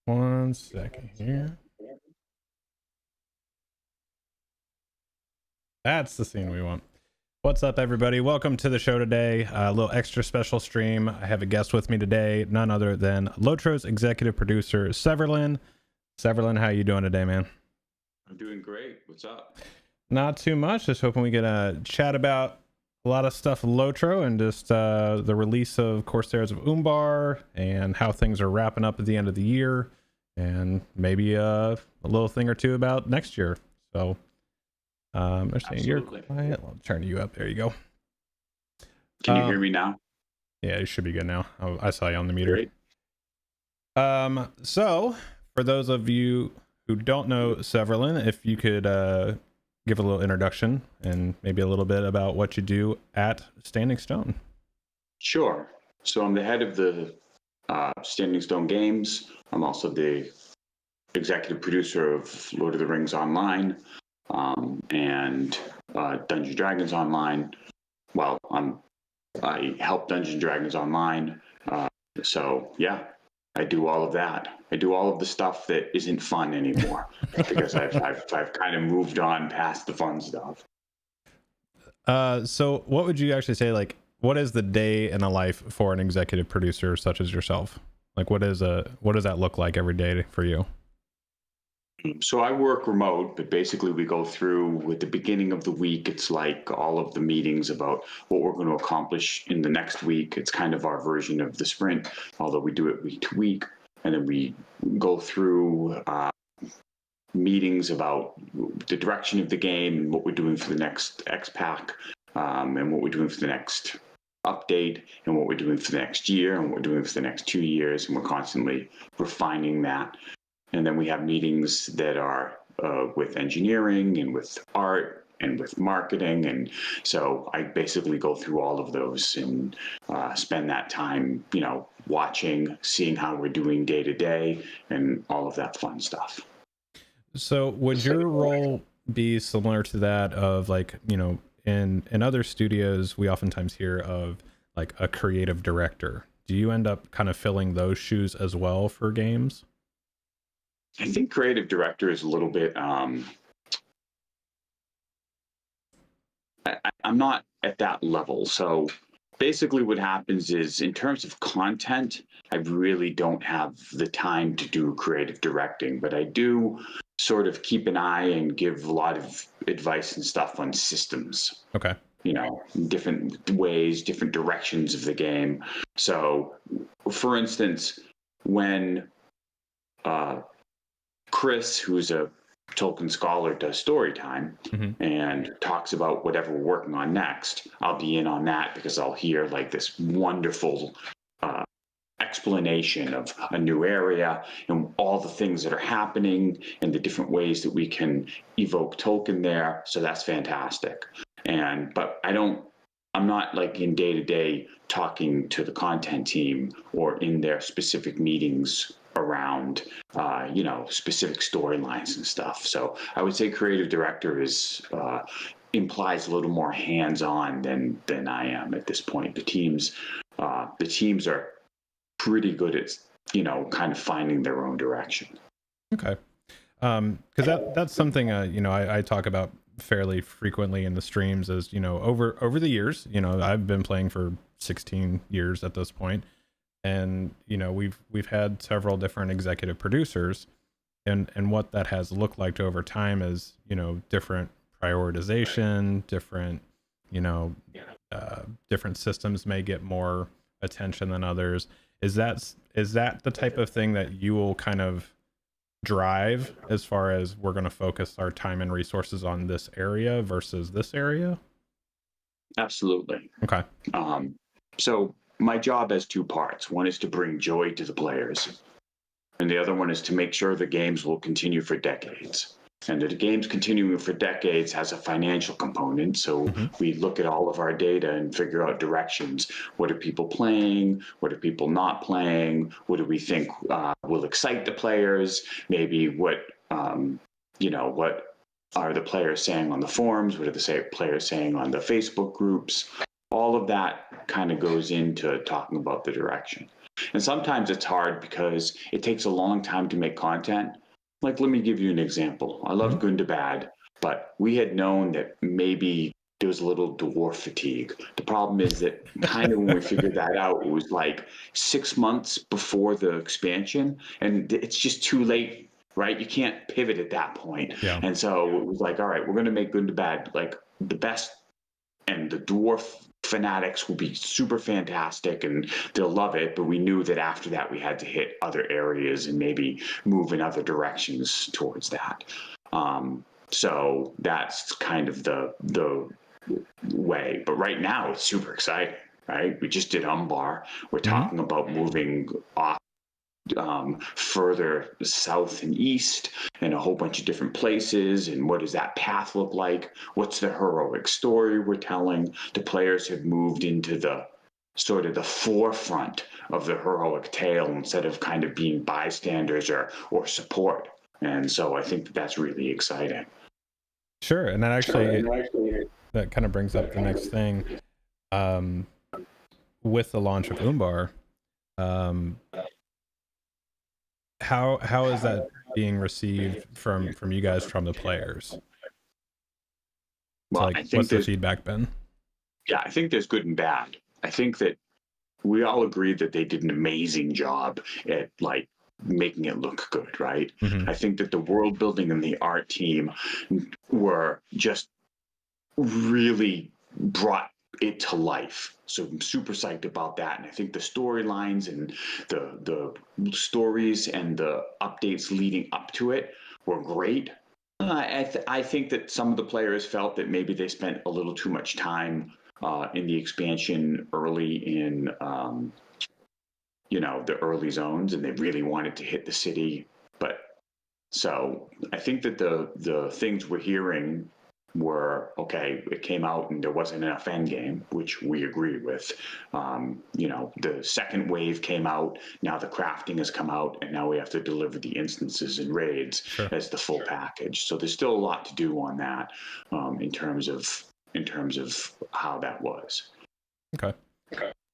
1 second here. That's the scene we want. What's up, everybody? Welcome to the show today. A little extra special stream. I have a guest with me today, none other than LOTRO's executive producer, Severlin. Severlin, how you doing today, man? I'm doing great. What's up? Not too much. Just hoping we can chat about a lot of stuff LOTRO and just the release of Corsairs of Umbar and how things are wrapping up at the end of the year, and maybe a little thing or two about next year. So they're saying you're quiet. I'll turn you up. There you go. Can you hear me now? Yeah, it should be good now. I saw you on the meter. Great. So for those of you who don't know Severlin, if you could give a little introduction and maybe a little bit about what you do at Standing Stone. Sure. So I'm the head of the Standing Stone Games. I'm also the executive producer of Lord of the Rings Online and Dungeons & Dragons Online. Well, I help Dungeons & Dragons Online. So yeah, I do all of that. I do all of the stuff that isn't fun anymore because I've kind of moved on past the fun stuff. So what would you actually say, like, what is the day in a life for an executive producer such as yourself? Like, what does that look like every day for you? So I work remote, but basically we go through at the beginning of the week. It's like all of the meetings about what we're going to accomplish in the next week. It's kind of our version of the sprint, although we do it week to week. And then we go through meetings about the direction of the game and what we're doing for the next X-Pack, and what we're doing for the next update, and what we're doing for the next year, and what we're doing for the next 2 years. And we're constantly refining that. And then we have meetings that are with engineering and with art and with marketing. And so I basically go through all of those and spend that time, watching, seeing how we're doing day to day and all of that fun stuff. So would your role be similar to that of, like, in other studios, we oftentimes hear of like a creative director. Do you end up kind of filling those shoes as well for games? I think creative director is a little bit, I'm not at that level. So basically what happens is, in terms of content, I really don't have the time to do creative directing, but I do sort of keep an eye and give a lot of advice and stuff on systems. Okay. Different ways, different directions of the game. So for instance, when Chris, who's a Tolkien scholar, does story time and talks about whatever we're working on next, I'll be in on that because I'll hear like this wonderful explanation of a new area and all the things that are happening and the different ways that we can evoke Tolkien there. So that's fantastic. But I'm not like in day-to-day talking to the content team or in their specific meetings around specific storylines and stuff. So I would say creative director implies a little more hands-on than I am at this point. The teams are pretty good at kind of finding their own direction. Okay. Because that's something I talk about fairly frequently in the streams. Is over the years, I've been playing for 16 years at this point, and we've had several different executive producers, and what that has looked like over time is different prioritization, different different systems may get more attention than others. Is that the type of thing that you will kind of drive as far as we're going to focus our time and resources on this area versus this area? Absolutely. Okay. So my job has two parts. One is to bring joy to the players, and the other one is to make sure the games will continue for decades. And the games continuing for decades has a financial component. So we look at all of our data and figure out directions. What are people playing? What are people not playing? What do we think will excite the players? Maybe what are the players saying on the forums? What are the players saying on the Facebook groups? All of that kind of goes into talking about the direction. And sometimes it's hard because it takes a long time to make content. Like, let me give you an example. I love Gundabad, but we had known that maybe there was a little dwarf fatigue. The problem is that kind of when we figured that out, it was like 6 months before the expansion, and it's just too late, right? You can't pivot at that point. Yeah. And so it was like, all right, we're going to make Gundabad like the best, and the dwarf fanatics will be super fantastic and they'll love it. But we knew that after that, we had to hit other areas and maybe move in other directions towards that. So that's kind of the way. But right now, it's super exciting, right? We just did Umbar. We're talking about moving off further south and east and a whole bunch of different places. And what does that path look like? What's the heroic story we're telling? The players have moved into the sort of the forefront of the heroic tale instead of kind of being bystanders or support. And so I think that's really exciting. Sure. And that actually, that kind of brings up the next thing. With the launch of Umbar, how is that being received from you guys, from the players? Well, like, what's the feedback been? Yeah, I think there's good and bad. I think that we all agreed that they did an amazing job at like making it look good, right? I think that the world building and the art team were just really brought it to life. So I'm super psyched about that. And I think the storylines and the stories and the updates leading up to it were great. I think that some of the players felt that maybe they spent a little too much time in the expansion early in, the early zones, and they really wanted to hit the city. But so I think that the things we're hearing were, okay, it came out and there wasn't enough endgame, which we agree with. The second wave came out, now the crafting has come out, and now we have to deliver the instances and raids as the full package. So there's still a lot to do on that in terms of how that was. Okay.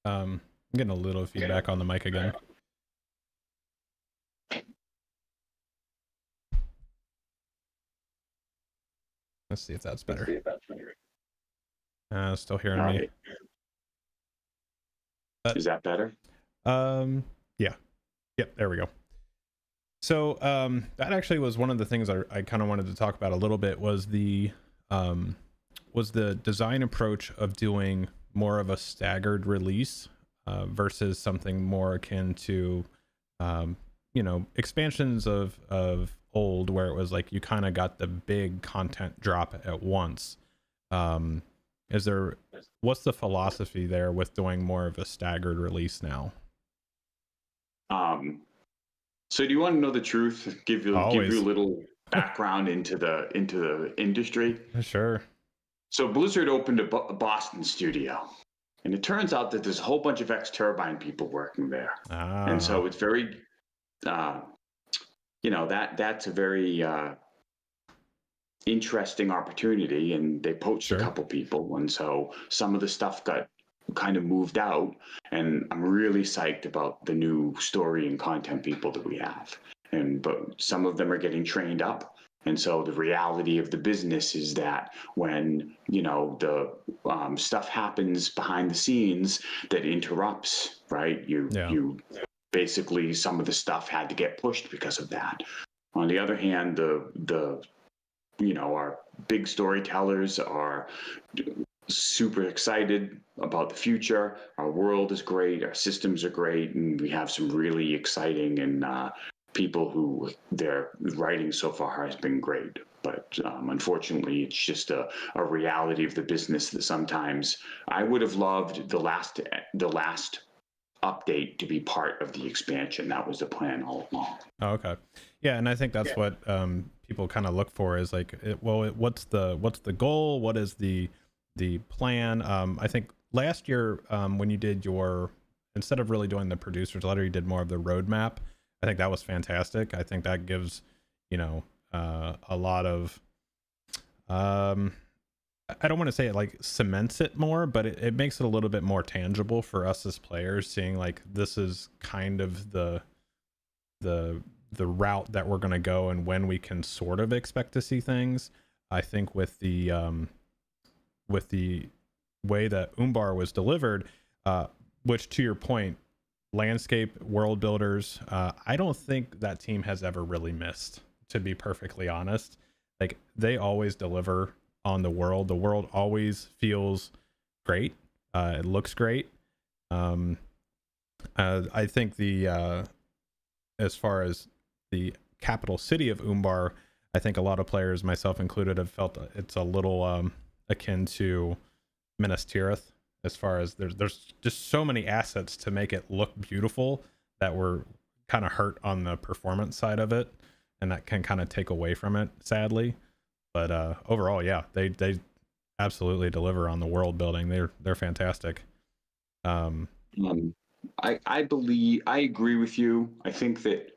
I'm getting a little feedback on the mic again. Let's see if that's better. Still hearing me. Is that better? Yeah. Yep, there we go. So that actually was one of the things I kind of wanted to talk about a little bit, was the design approach of doing more of a staggered release versus something more akin to expansions of old, where it was like you kind of got the big content drop at once. What's the philosophy there with doing more of a staggered release now? So do you want to know the truth? Give you a little background into the industry? Sure. So Blizzard opened a Boston studio, and it turns out that there's a whole bunch of X-Turbine people working there. And so it's very that's a very interesting opportunity, and they poached a couple people, and so some of the stuff got kind of moved out, and I'm really psyched about the new story and content people that we have. But some of them are getting trained up, and so the reality of the business is that when the stuff happens behind the scenes that interrupts, right? You basically, some of the stuff had to get pushed because of that. On the other hand, our big storytellers are super excited about the future. Our world is great, our systems are great, and we have some really exciting and people who their writing so far has been great. But unfortunately, it's just a reality of the business that sometimes I would have loved the last update to be part of the expansion. That was the plan all along. Oh, okay. Yeah, and I think that's what people kind of look for, is like, what's the goal? What is the plan? I think last year when you did instead of really doing the producer's letter, you did more of the roadmap. I think that was fantastic. I think that gives a lot of I don't want to say it like cements it more, but it makes it a little bit more tangible for us as players, seeing like this is kind of the the route that we're going to go and when we can sort of expect to see things. I think with the way that Umbar was delivered, which to your point, landscape world builders, I don't think that team has ever really missed, to be perfectly honest. Like they always deliver on the world. The world always feels great. It looks great. I think as far as the capital city of Umbar, I think a lot of players, myself included, have felt it's a little akin to Minas Tirith, as far as there's just so many assets to make it look beautiful that we're kind of hurt on the performance side of it, and that can kind of take away from it, sadly. But overall, yeah, they absolutely deliver on the world building. They're fantastic. I believe I agree with you. I think that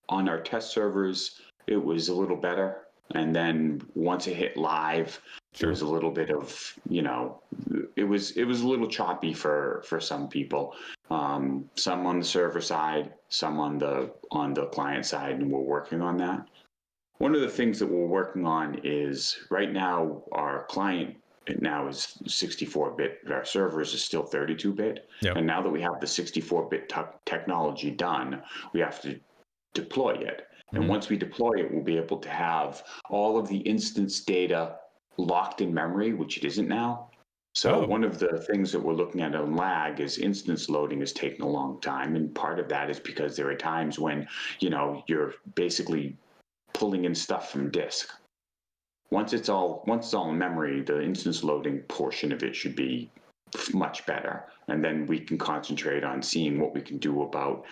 on our test servers it was a little better, and then once it hit live, there was a little bit of, it was a little choppy for some people. Some on the server side, some on the client side, and we're working on that. One of the things that we're working on is right now our client now is 64-bit, but our servers is still 32-bit. Yep. And now that we have the 64-bit technology done, we have to deploy it. And once we deploy it, we'll be able to have all of the instance data locked in memory, which it isn't now. So one of the things that we're looking at on lag is instance loading is taking a long time. And part of that is because there are times when, you're basically pulling in stuff from disk. Once it's all in memory, the instance loading portion of it should be much better. And then we can concentrate on seeing what we can do about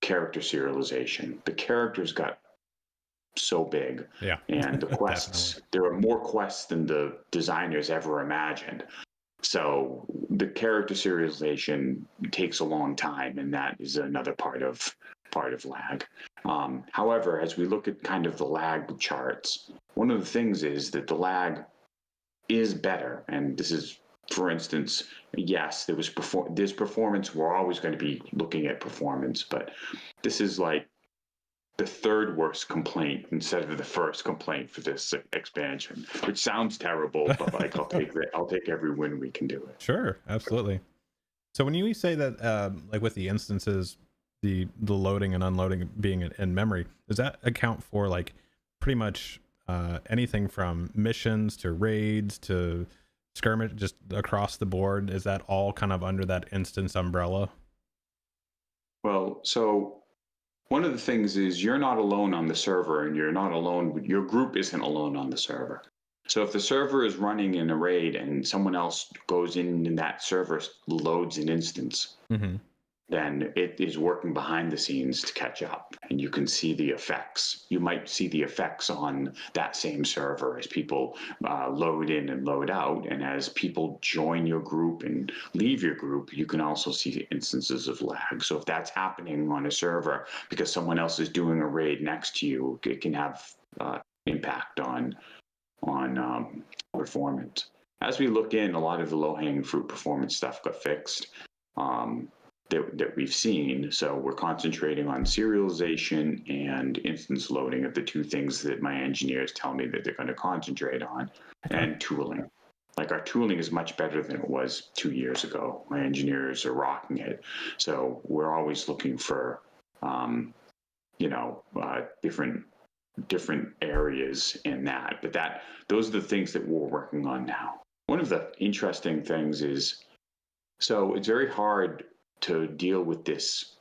character serialization. The characters got so big, and the quests, there are more quests than the designers ever imagined. So the character serialization takes a long time, and that is another part of lag. However, as we look at kind of the lag charts, one of the things is that the lag is better, and this is, for instance, yes, there's performance. We're always going to be looking at performance, but this is like the third worst complaint instead of the first complaint for this expansion, which sounds terrible, but like I'll take every win we can do it. Sure, absolutely. So when you say that, like with the instances, the loading and unloading being in memory, does that account for like pretty much anything from missions to raids to skirmish, just across the board? Is that all kind of under that instance umbrella? Well, so one of the things is you're not alone on the server, and you're not alone. Your group isn't alone on the server. So if the server is running in a raid and someone else goes in and that server loads an instance, then it is working behind the scenes to catch up, and you can see the effects. You might see the effects on that same server as people load in and load out, and as people join your group and leave your group, you can also see instances of lag. So if that's happening on a server because someone else is doing a raid next to you, it can have impact on performance. As we look in, a lot of the low-hanging fruit performance stuff got fixed. That we've seen. So we're concentrating on serialization and instance loading of the two things that my engineers tell me that they're going to concentrate on, and tooling. Like our tooling is much better than it was 2 years ago. My engineers are rocking it. So we're always looking for, different areas in that. But those are the things that we're working on now. One of the interesting things is, so it's very hard to deal with this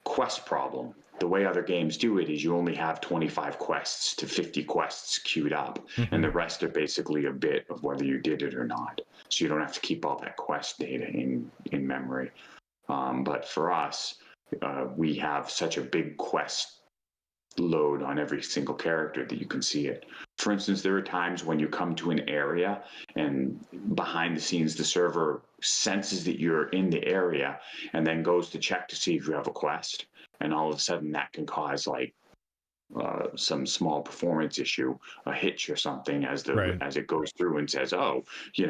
quest problem. The way other games do it is you only have 25 quests to 50 quests queued up, and the rest are basically a bit of whether you did it or not. So you don't have to keep all that quest data in memory. But for us, we have such a big quest load on every single character that you can see it. For instance, there are times when you come to an area and behind the scenes the server senses that you're in the area and then goes to check to see if you have a quest, and all of a sudden that can cause like some small performance issue, a hitch or something, as Right. it goes through and says, oh, do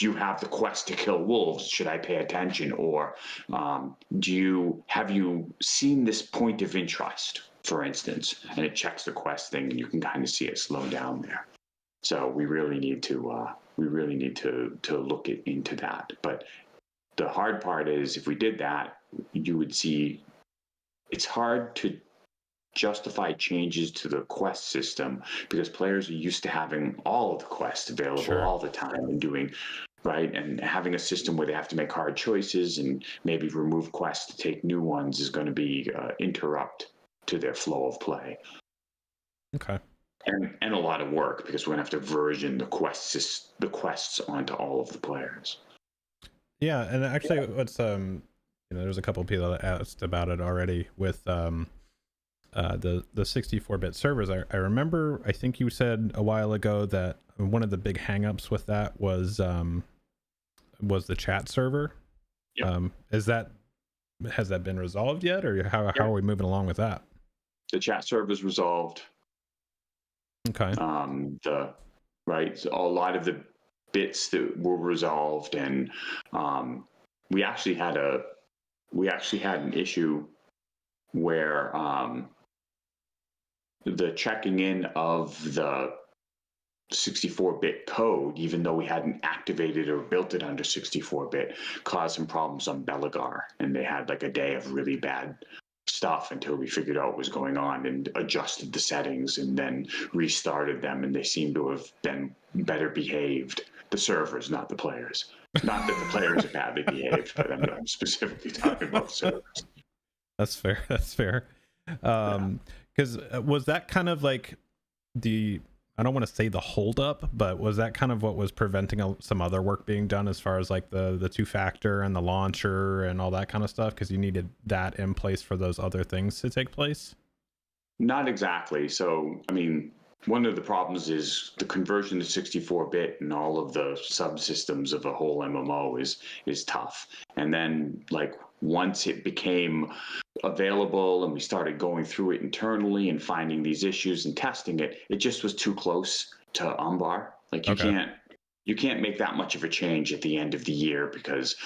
you have the quest to kill wolves? Should I pay attention? Or have you seen this point of interest, for instance? And it checks the quest thing, and you can kind of see it slow down there. So we really need to look into that. But the hard part is, if we did that, you would see it's hard to justify changes to the quest system because players are used to having all of the quests available all the time and doing right, and having a system where they have to make hard choices and maybe remove quests to take new ones is going to be interrupt to their flow of play. Okay. And a lot of work because we're going to have to version the quests onto all of the players. Yeah, and actually, what's there's a couple of people that asked about it already with the 64-bit servers. I remember, I think you said a while ago that one of the big hangups with that was the chat server. Yep. Has that been resolved yet, or how are we moving along with that? The chat server is resolved. Okay. So a lot of the bits that were resolved, and we actually had an issue where the checking in of the 64-bit code, even though we hadn't activated or built it under 64-bit, caused some problems on Belagar, and they had like a day of really bad stuff until we figured out what was going on and adjusted the settings and then restarted them, and they seem to have been better behaved. The servers, not the players. Not that the players are badly behaved, but I'm specifically talking about the servers. That's fair. Because was that kind of like I don't want to say the holdup, but was that kind of what was preventing some other work being done as far as like the two-factor and the launcher and all that kind of stuff? Because you needed that in place for those other things to take place? Not exactly. So, I mean, one of the problems is the conversion to 64-bit and all of the subsystems of a whole MMO is tough. And then, like, once it became available and we started going through it internally and finding these issues and testing it, it just was too close to Umbar. Like, you can't make that much of a change at the end of the year because,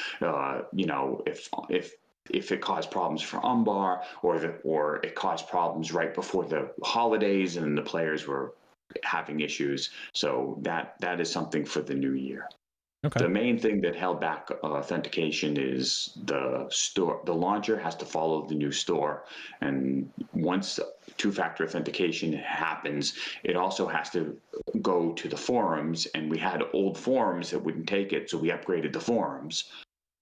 if it caused problems for Umbar or it caused problems right before the holidays and the players were having issues. So that is something for the new year. Okay. The main thing that held back authentication is the store. The launcher has to follow the new store. And once two-factor authentication happens, it also has to go to the forums. And we had old forums that wouldn't take it, so we upgraded the forums.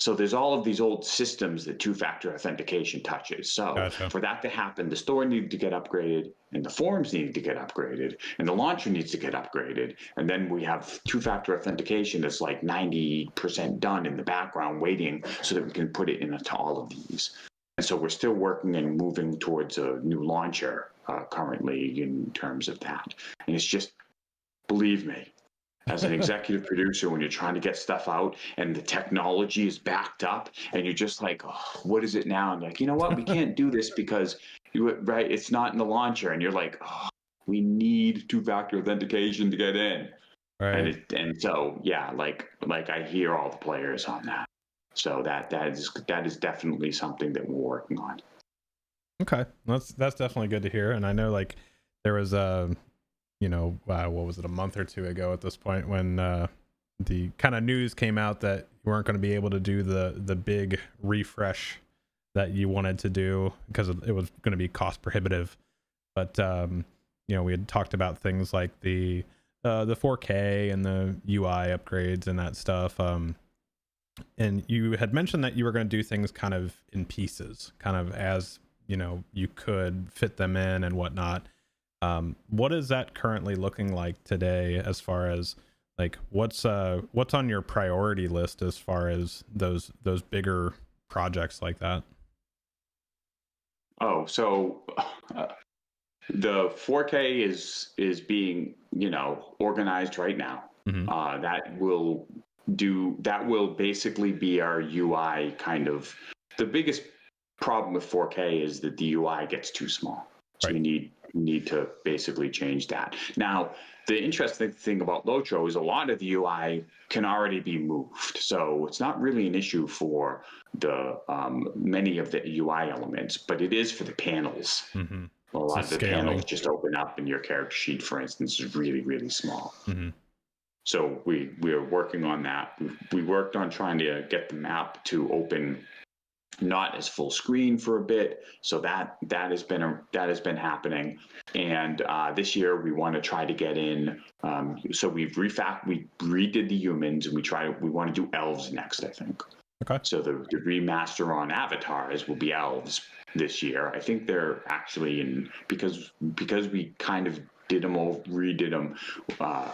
So there's all of these old systems that two-factor authentication touches. So for that to happen, the store needed to get upgraded, and the forums needed to get upgraded, and the launcher needs to get upgraded. And then we have two-factor authentication that's like 90% done in the background waiting so that we can put it into all of these. And so we're still working and moving towards a new launcher currently in terms of that. And it's just, believe me, as an executive producer, when you're trying to get stuff out and the technology is backed up and you're just like, oh, what is it now? And like, you know what, we can't do this because it's not in the launcher. And you're like, oh, we need two-factor authentication to get in. Right. And so, yeah, like I hear all the players on that. So that is definitely something that we're working on. Okay. That's definitely good to hear. And I know like there was what was it, a month or two ago at this point when the kind of news came out that you weren't going to be able to do the big refresh that you wanted to do because it was going to be cost prohibitive. But we had talked about things like the 4K and the UI upgrades and that stuff. And you had mentioned that you were going to do things kind of in pieces, kind of as you could fit them in and whatnot. What is that currently looking like today as far as like what's on your priority list as far as those bigger projects like that? Oh, so the 4K is being organized right now. Mm-hmm. That will basically be our UI kind of. The biggest problem with 4K is that the UI gets too small. So Right. we need to basically change that. Now, the interesting thing about LOTRO is a lot of the UI can already be moved. So it's not really an issue for the many of the UI elements, but it is for the panels. Mm-hmm. A So lot of the scaling. panels just open up, and your character sheet, for instance, is really, really small. Mm-hmm. So we are working on that. We worked on trying to get the map to open not as full screen for a bit. So that has been happening. And this year we want to try to get in. So we redid the humans, and we want to do elves next, I think. Okay. So the remaster on avatars will be elves this year. I think they're actually in, because we kind of redid them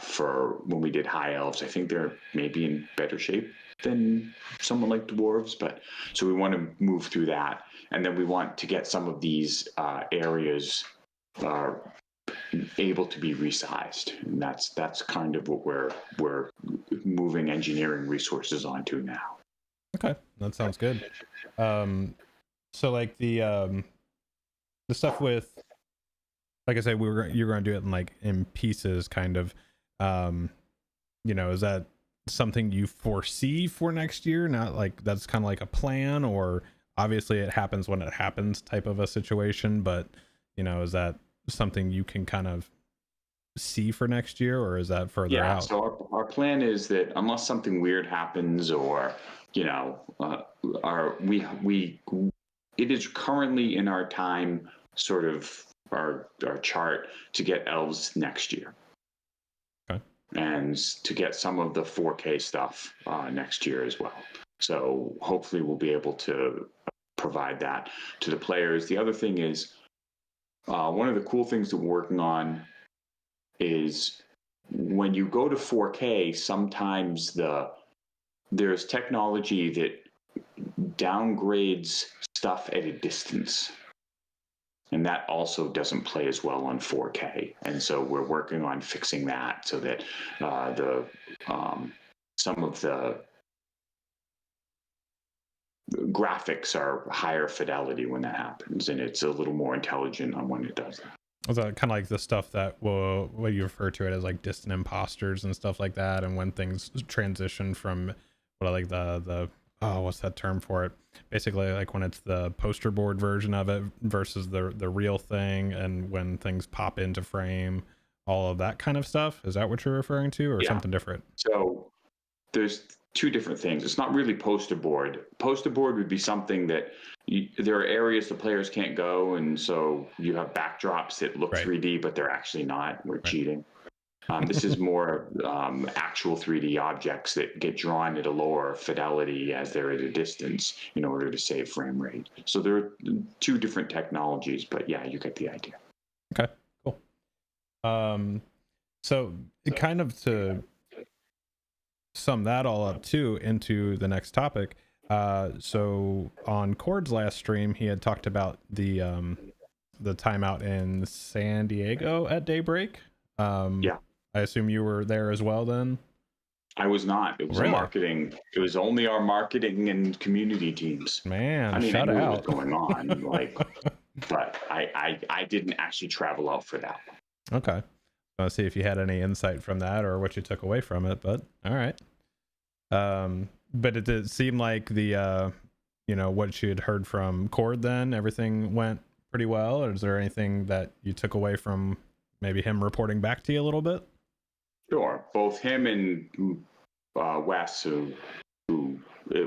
for when we did high elves. I think they're maybe in better shape than someone like dwarves, but so we want to move through that, and then we want to get some of these areas able to be resized, and that's kind of what we're moving engineering resources onto now. Okay, that sounds good. So like the stuff with, like I said, you're going to do it in like in pieces, kind of. Is that something you foresee for next year? Not like that's kind of like a plan, or obviously it happens when it happens type of a situation, but is that something you can kind of see for next year, or is that further out? So our plan is that unless something weird happens, or it is currently in our time, sort of our chart, to get elves next year. Okay. And to get some of the 4K stuff next year as well. So hopefully we'll be able to provide that to the players. The other thing is, one of the cool things that we're working on is when you go to 4K, sometimes there's technology that downgrades stuff at a distance. And that also doesn't play as well on 4K. And so we're working on fixing that so that some of the graphics are higher fidelity when that happens, and it's a little more intelligent on when it does that. Is that kind of like the stuff that what you refer to it as like distant imposters and stuff like that, and when things transition from what's that term for it? Basically, like when it's the poster board version of it versus the real thing, and when things pop into frame, all of that kind of stuff. Is that what you're referring to, or something different? So there's two different things. It's not really poster board. Poster board would be something that there are areas the players can't go, and so you have backdrops that look 3D, but they're actually not. We're cheating. This is more actual 3D objects that get drawn at a lower fidelity as they're at a distance in order to save frame rate. So there are two different technologies, but yeah, you get the idea. Okay, cool. So kind of to sum that all up too into the next topic. So on Cord's last stream, he had talked about the timeout in San Diego at daybreak. Yeah. I assume you were there as well then? I was not. It was marketing. It was only our marketing and community teams. Man, I mean, shut I knew out. what was going on, but I didn't actually travel out for that. Okay. Let's see if you had any insight from that or what you took away from it, but all right. But it did seem like the what you had heard from Cord then, everything went pretty well, or is there anything that you took away from maybe him reporting back to you a little bit? Sure. Both him and Wes, who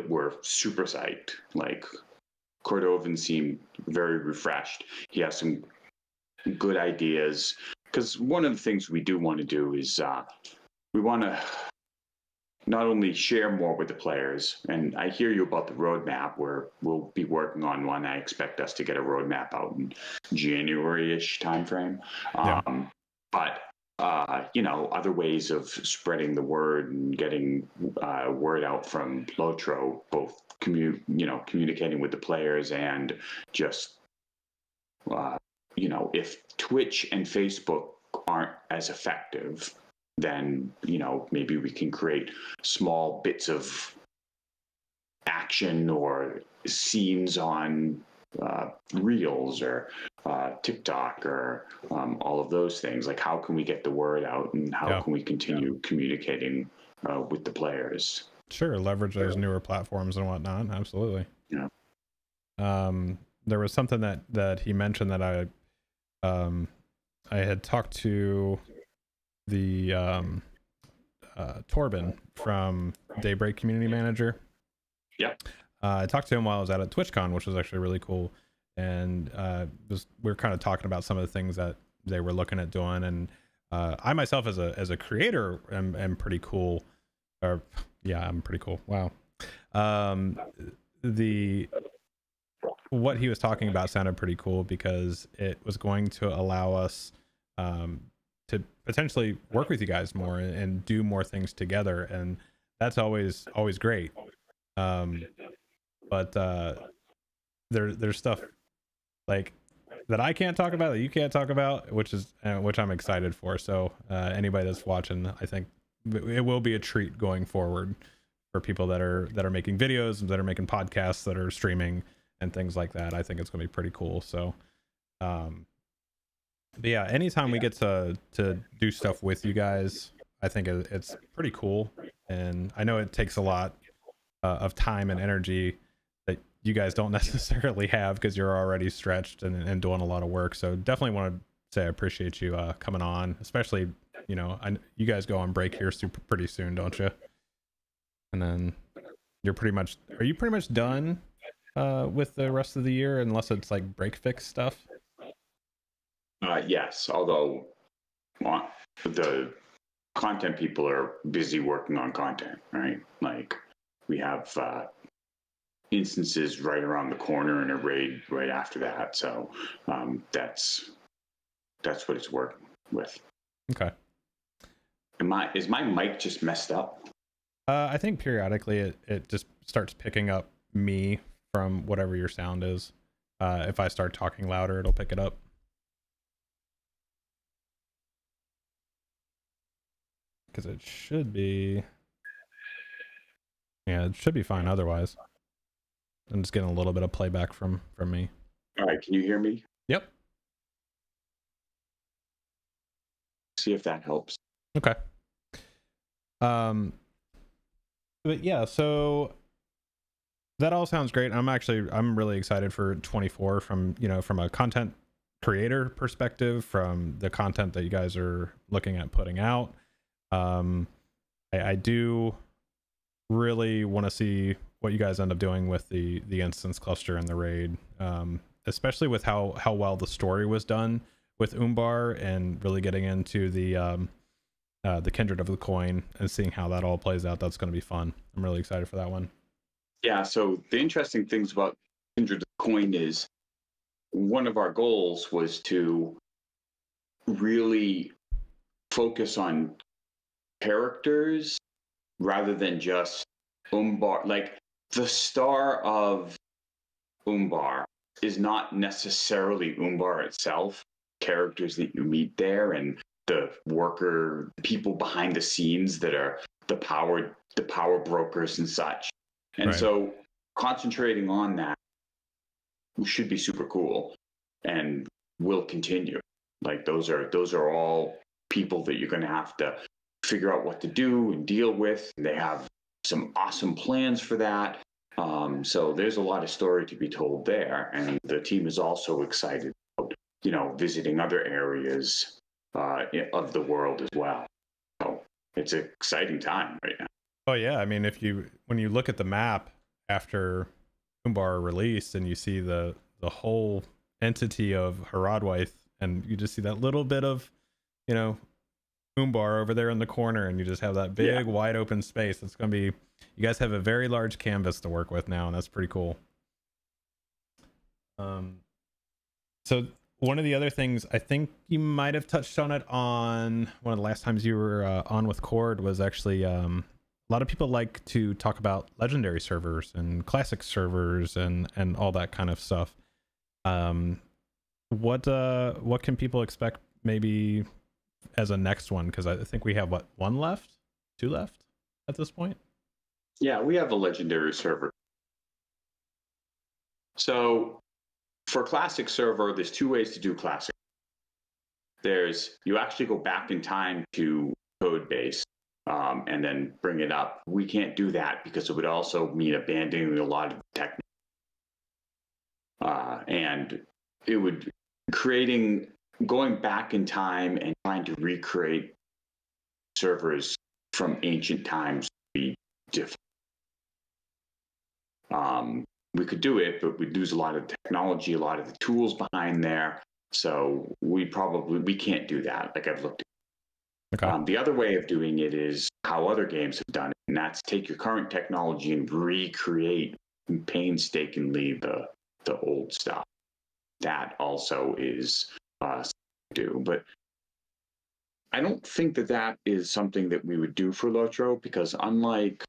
were super psyched. Like, Cordovan seemed very refreshed. He has some good ideas. Because one of the things we do want to do is we want to not only share more with the players, and I hear you about the roadmap, where we'll be working on one. I expect us to get a roadmap out in January-ish timeframe. But other ways of spreading the word and getting word out from LOTRO, both communicating with the players and just if Twitch and Facebook aren't as effective, then maybe we can create small bits of action or scenes on reels or TikTok or all of those things. Like, how can we get the word out, and how can we continue communicating with the players? Sure, leverage those newer platforms and whatnot. Absolutely. Yeah. There was something that he mentioned that I had talked to the Torben from Daybreak Community Manager. Yep. I talked to him while I was out at TwitchCon, which was actually really cool. And we were kind of talking about some of the things that they were looking at doing. And I myself, as a creator, am pretty cool. Or yeah, I'm pretty cool. Wow. What he was talking about sounded pretty cool, because it was going to allow us to potentially work with you guys more and do more things together, and that's always great. But there's stuff like that I can't talk about, that you can't talk about, which I'm excited for. So anybody that's watching, I think it will be a treat going forward for people that are making videos, that are making podcasts, that are streaming and things like that. I think it's going to be pretty cool. So but yeah, anytime we get to do stuff with you guys, I think it's pretty cool. And I know it takes a lot of time and energy that you guys don't necessarily have, because you're already stretched and doing a lot of work. So definitely want to say I appreciate you coming on, especially, you guys go on break here pretty soon, don't you? And then are you pretty much done with the rest of the year, unless it's like break fix stuff? Yes, although the content people are busy working on content, right? Like, we have instances right around the corner and a raid right after that. So that's what it's working with. Okay. Is my mic just messed up? I think periodically it just starts picking up me from whatever your sound is. If I start talking louder, it'll pick it up. Because it should be, yeah, it should be fine otherwise. I'm just getting a little bit of playback from me. All right, can you hear me? Yep. See if that helps. Okay. But yeah, so that all sounds great. I'm really excited for 24 from a content creator perspective, from the content that you guys are looking at putting out. I do really want to see what you guys end up doing with the instance cluster and the raid, especially with how well the story was done with Umbar, and really getting into the Kindred of the Coin and seeing how that all plays out. That's going to be fun. I'm really excited for that one. Yeah, so the interesting things about Kindred of the Coin is, one of our goals was to really focus on characters rather than just Umbar. Like, the star of Umbar is not necessarily Umbar itself, characters that you meet there, and the people behind the scenes that are the power brokers and such. And Right. so concentrating on that should be super cool, and will continue. Like, those are all people that you're going to have to figure out what to do and deal with. They have some awesome plans for that. So there's a lot of story to be told there, and the team is also excited about visiting other areas of the world as well. So it's an exciting time right now. Oh yeah, I mean, when you look at the map after Umbar released, and you see the whole entity of Haradwaith, and you just see that little bit of Umbar over there in the corner, and you just have that big wide open space. It's going to be, you guys have a very large canvas to work with now, and that's pretty cool. So one of the other things, I think you might have touched on it on one of the last times you were on with Cord, was actually a lot of people like to talk about legendary servers and classic servers and all that kind of stuff. What can people expect maybe as a next one? Because I think we have two left at this point. Yeah, we have a legendary server. So for classic server, there's two ways to do classic. There's, you actually go back in time to code base and then bring it up. We can't do that because it would also mean abandoning a lot of tech. And it would going back in time and trying to recreate servers from ancient times would be difficult. We could do it, but we'd lose a lot of technology, a lot of the tools behind there. So we can't do that. Like I've looked at. Okay. The other way of doing it is how other games have done it, and that's take your current technology and recreate painstakingly the old stuff. That also is do, but I don't think that is something that we would do for LOTRO, because unlike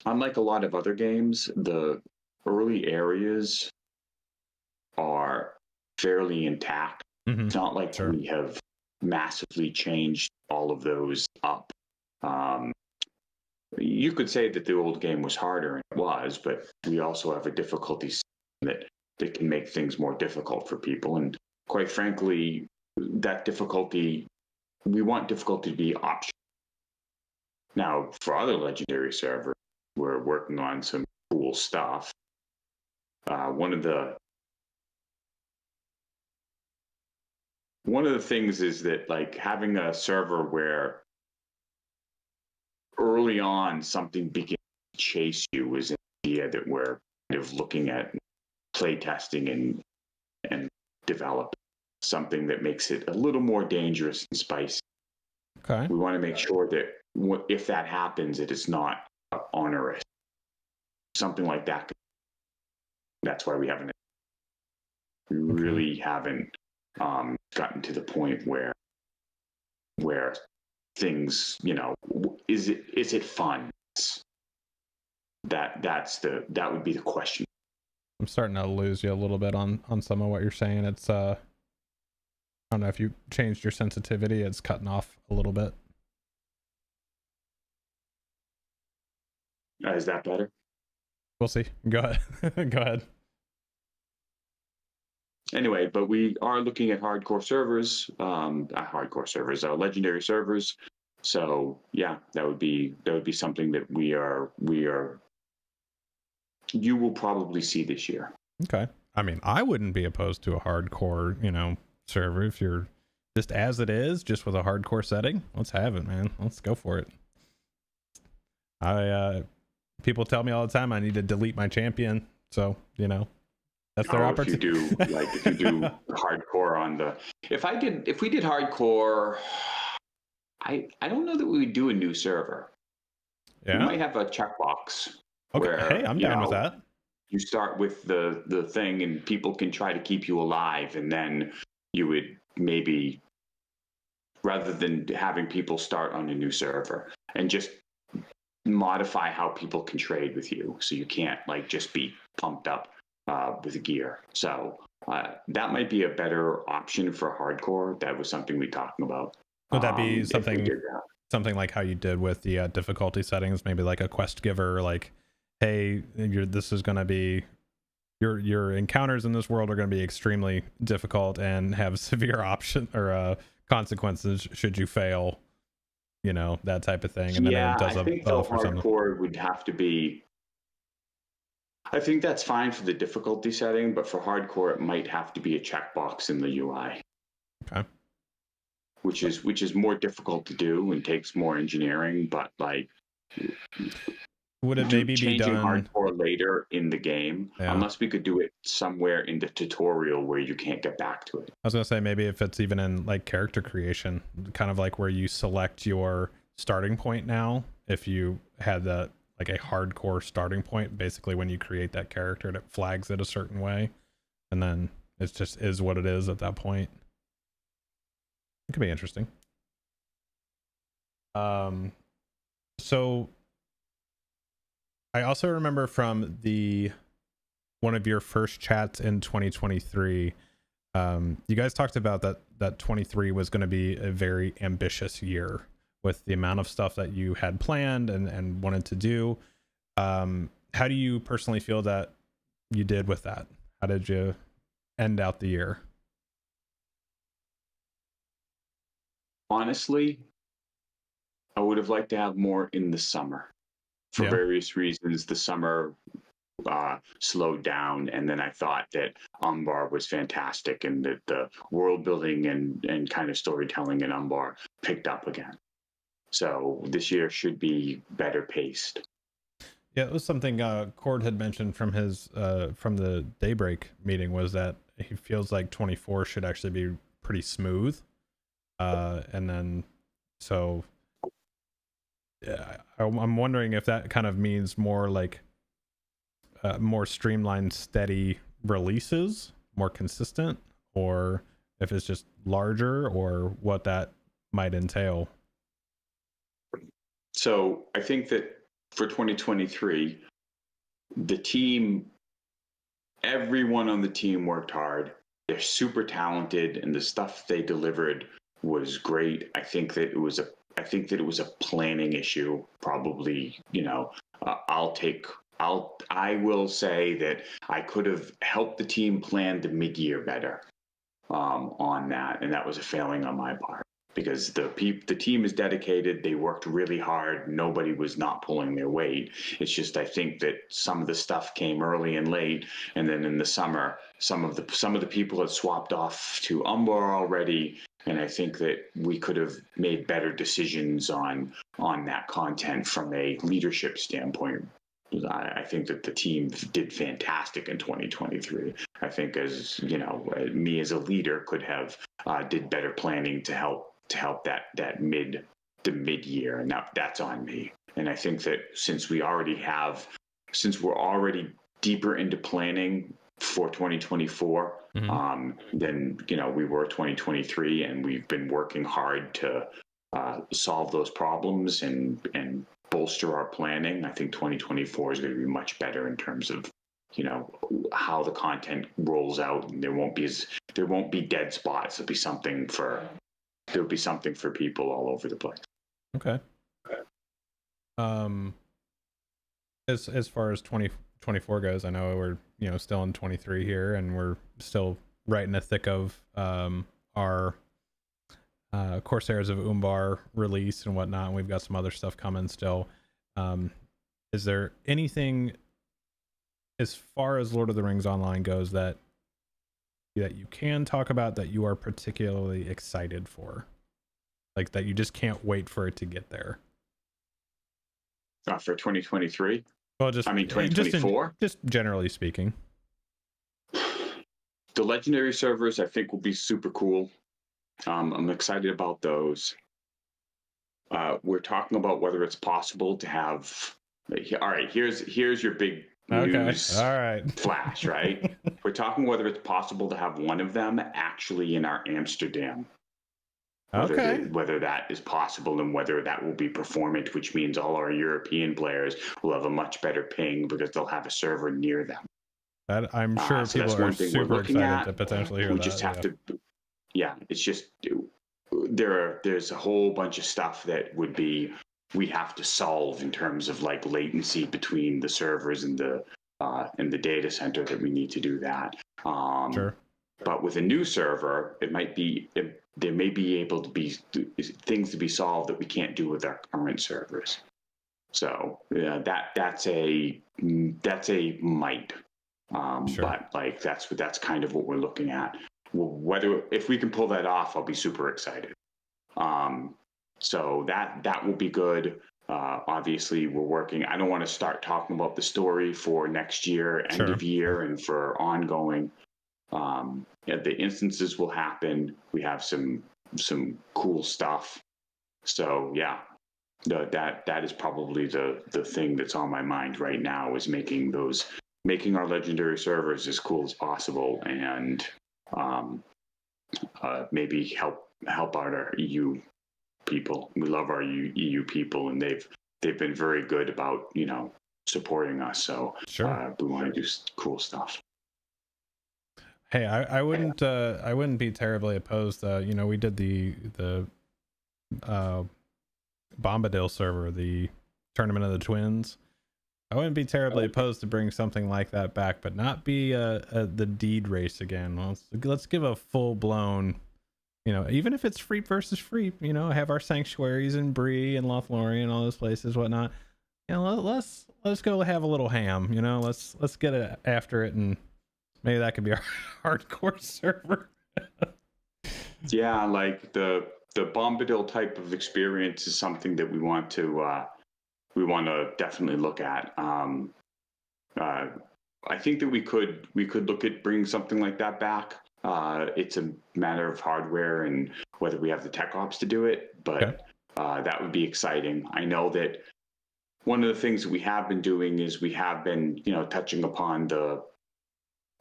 a lot of other games, the early areas are fairly intact. Mm-hmm. It's not like we have massively changed all of those up. You could say that the old game was harder, and it was, but we also have a difficulty that can make things more difficult for people. And quite frankly, that difficulty, we want difficulty to be optional. Now, for other legendary servers, we're working on some cool stuff. One of the things is that, like, having a server where early on something begins to chase you is an idea that we're kind of looking at play testing and developing something that makes it a little more dangerous and spicy. Okay. We want to make sure that if that happens, it is not onerous. Something like that. That's why we really haven't gotten to the point where things, is it fun? That would be the question. I'm starting to lose you a little bit on some of what you're saying. It's I don't know if you changed your sensitivity. It's cutting off a little bit. Is that better? We'll see. Go ahead. Go ahead. Anyway, but we are looking at legendary servers. So yeah, that would be something that you will probably see this year. Okay. I mean, I wouldn't be opposed to a hardcore, server if you're just as it is, just with a hardcore setting. Let's have it, man. Let's go for it. People tell me all the time I need to delete my champion, so that's their opportunity. If you do hardcore on the, if we did hardcore, I don't know that we would do a new server. Yeah, we might have a checkbox. Okay, where, hey, I'm down with that. You start with the thing, and people can try to keep you alive, and then you would maybe, rather than having people start on a new server, and just modify how people can trade with you, so you can't just be pumped up with gear. So that might be a better option for hardcore. That was something we talked about. Would that be something like how you did with the difficulty settings? Maybe like a quest giver, like, hey, this is going to be your encounters in this world are going to be extremely difficult and have severe consequences should you fail. That type of thing. And then it does I think the hardcore would have to be. I think that's fine for the difficulty setting, but for hardcore, it might have to be a checkbox in the UI. Okay. Which is more difficult to do and takes more engineering, but would it maybe be done hardcore later in the game? Yeah. Unless we could do it somewhere in the tutorial where you can't get back to it. I was gonna say maybe if it's even in character creation, kind of like where you select your starting point now. If you had that a hardcore starting point, basically when you create that character, it flags it a certain way, and then it just is what it is at that point. It could be interesting. So I also remember from one of your first chats in 2023, you guys talked about that 23 was going to be a very ambitious year with the amount of stuff that you had planned and wanted to do. How do you personally feel that you did with that? How did you end out the year? Honestly, I would have liked to have more in the summer. For Yeah. various reasons, the summer slowed down, and then I thought that Umbar was fantastic, and that the world building and kind of storytelling in Umbar picked up again. So this year should be better paced. Yeah, it was something Cord had mentioned from his from the Daybreak meeting, was that he feels like 24 should actually be pretty smooth. And then so yeah, I'm wondering if that kind of means more like more streamlined, steady releases, more consistent, or if it's just larger, or what that might entail. So I think that for 2023, the team, everyone on the team worked hard. They're super talented, and the stuff they delivered was great. I think that it was a planning issue. Probably, I will say that I could have helped the team plan the mid-year better on that, and that was a failing on my part, because the team is dedicated. They worked really hard. Nobody was not pulling their weight. It's just, I think that some of the stuff came early and late, and then in the summer, some of the people had swapped off to Umbar already, and I think that we could have made better decisions on that content from a leadership standpoint. I think that the team did fantastic in 2023. I think, as you know, me as a leader could have did better planning to help that mid year, and that's on me. And I think that since we're already deeper into planning for 2024 than we were 2023, and we've been working hard to solve those problems and bolster our planning. I think 2024 is going to be much better in terms of how the content rolls out, and there won't be dead spots. There'll be something for people all over the place. Okay. As far as 2024 goes, I know we're still in 23 here, and we're still right in the thick of our Corsairs of Umbar release and whatnot, and we've got some other stuff coming still. Is there anything as far as Lord of the Rings Online goes that you can talk about that you are particularly excited for, like that you just can't wait for it to get there? For 2023? Well, just 2024. Just generally speaking. The legendary servers, I think, will be super cool. I'm excited about those. We're talking about whether it's possible to have. All right, here's your big news. All right. Flash, right? We're talking whether it's possible to have one of them actually in our Amsterdam. Whether that is possible, and whether that will be performant, which means all our European players will have a much better ping because they'll have a server near them. That I'm sure people are super excited to potentially hear that. We just have to. Yeah, it's just there's a whole bunch of stuff that we have to solve in terms of like latency between the servers and the data center that we need to do that. Sure. But with a new server, there may be able to be things to be solved that we can't do with our current servers. So that's a might. Sure. But like that's kind of what we're looking at. If we can pull that off, I'll be super excited. So that will be good. Obviously, we're working. I don't want to start talking about the story for next year, end of year, and for ongoing. The instances will happen. We have some cool stuff. So yeah, that is probably the thing that's on my mind right now, is making our legendary servers as cool as possible, and maybe help out our EU people. We love our EU people, and they've been very good about supporting us. So we want to do cool stuff. Hey, I wouldn't be terribly opposed. We did the Bombadil server, the Tournament of the Twins. I wouldn't be terribly opposed to bring something like that back, but not be the deed race again. Let's give a full blown, even if it's Freep versus Freep, have our sanctuaries in Bree and Lothlorien and all those places, whatnot. Let's go have a little ham. Let's get it after it, and maybe that could be our hardcore server. Yeah, like the Bombadil type of experience is something that we want to definitely look at. I think that we could look at bringing something like that back. It's a matter of hardware and whether we have the tech ops to do it, but Okay. that would be exciting. I know that one of the things that we have been doing is we have been, touching upon the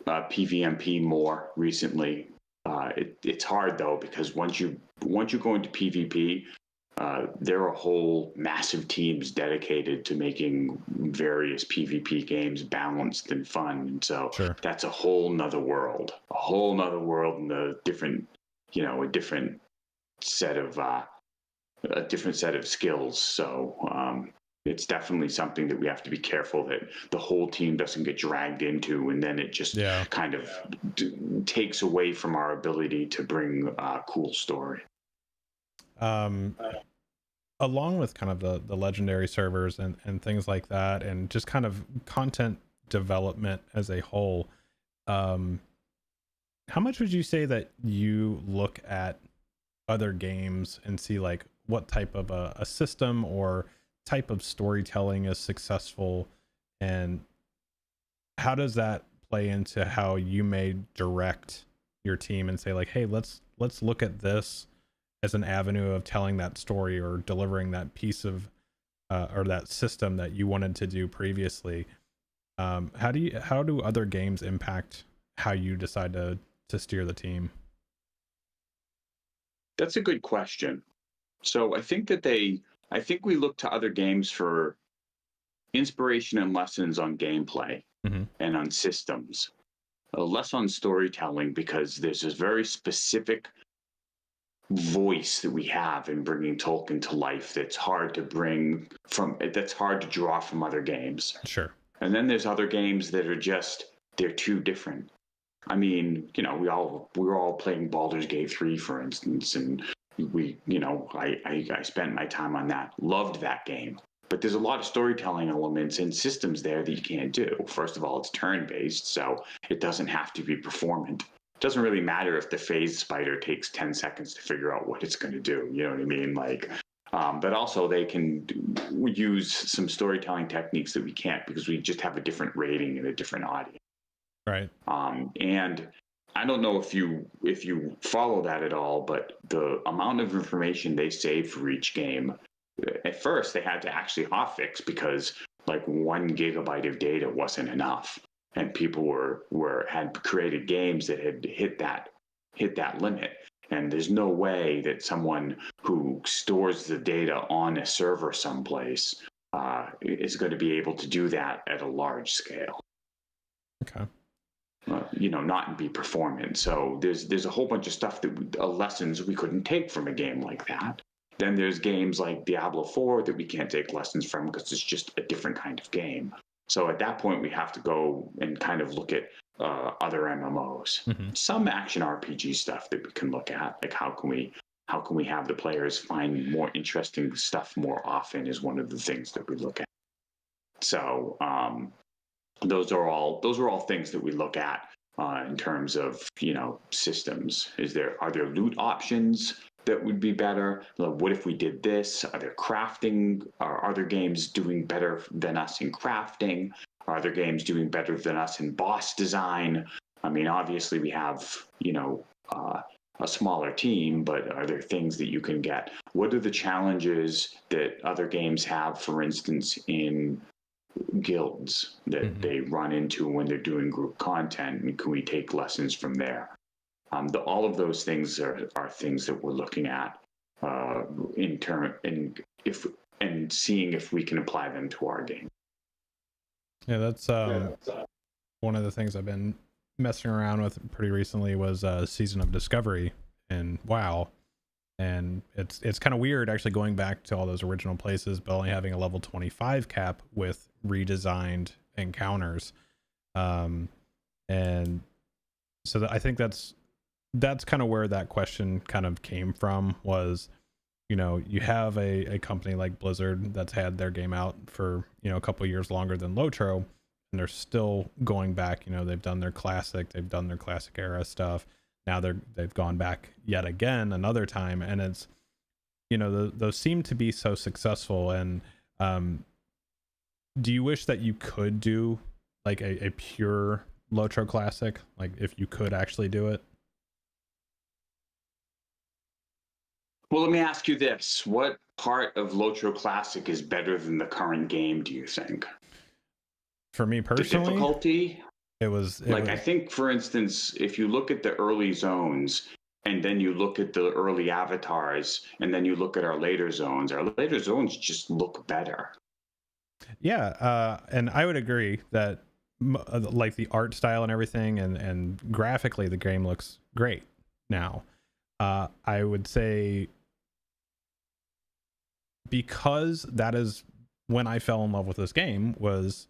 PvMP more recently. It's hard though, because once you go into PvP, there are whole massive teams dedicated to making various PvP games balanced and fun. And so Sure. that's a whole nother world, and a different set of skills. So it's definitely something that we have to be careful that the whole team doesn't get dragged into, and then it just kind of takes away from our ability to bring a cool story. Along with kind of the legendary servers and things like that, and just kind of content development as a whole, how much would you say that you look at other games and see like what type of a system or type of storytelling is successful, and how does that play into how you may direct your team and say like, hey, let's look at this as an avenue of telling that story or delivering that piece of or that system that you wanted to do previously? How do other games impact how you decide to steer the team? That's a good question. So I think we look to other games for inspiration and lessons on gameplay and on systems, less on storytelling, because there's this very specific voice that we have in bringing Tolkien to life that's hard to draw from other games. Sure. And then there's other games that are they're too different. I mean, we were all playing Baldur's Gate 3, for instance, and I spent my time on that. Loved that game. But there's a lot of storytelling elements and systems there that you can't do. First of all, it's turn-based, so it doesn't have to be performant. It doesn't really matter if the phase spider takes 10 seconds to figure out what it's going to do. You know what I mean? But also they can use some storytelling techniques that we can't, because we just have a different rating and a different audience. Right. And I don't know if you follow that at all, but the amount of information they save for each game, at first they had to actually hotfix, because like 1 gigabyte of data wasn't enough, and people had created games that had hit that limit. And there's no way that someone who stores the data on a server someplace is going to be able to do that at a large scale. Okay. Not be performant. So there's a whole bunch of stuff lessons we couldn't take from a game like that. Then there's games like Diablo 4 that we can't take lessons from, because it's just a different kind of game. So at that point, we have to go and kind of look at other MMOs, some action RPG stuff that we can look at, like how can we have the players find more interesting stuff more often, is one of the things that we look at. So those are all things that we look at in terms of systems. Are there loot options that would be better? What if we did this? Are there crafting? Are other games doing better than us in crafting? Are other games doing better than us in boss design? I mean, obviously we have a smaller team, but are there things that you can get? What are the challenges that other games have, for instance, in guilds that they run into when they're doing group content, and can we take lessons from there? All of those things are things that we're looking at and seeing if we can apply them to our game. Yeah, that's one of the things I've been messing around with pretty recently was Season of Discovery and WoW. And it's kind of weird actually going back to all those original places, but only having a level 25 cap with redesigned encounters. And so I think that's kind of where that question kind of came from, was, you know, you have a company like Blizzard that's had their game out for, you know, a couple years longer than LOTRO, and they're still going back. You know, they've done their classic era stuff. Now they've gone back yet again another time, and it's, you know, those seem to be so successful. And do you wish that you could do like a pure LOTRO classic, like if you could actually do it? Well, let me ask you this. What part of LOTRO Classic is better than the current game, do you think? For me The personally, difficulty? I it was think, for instance, if you look at the early zones and then you look at the early avatars and then you look at our later zones just look better. Yeah, and I would agree that like the art style and everything, and graphically the game looks great now. I would say, because that is when I fell in love with this game, was,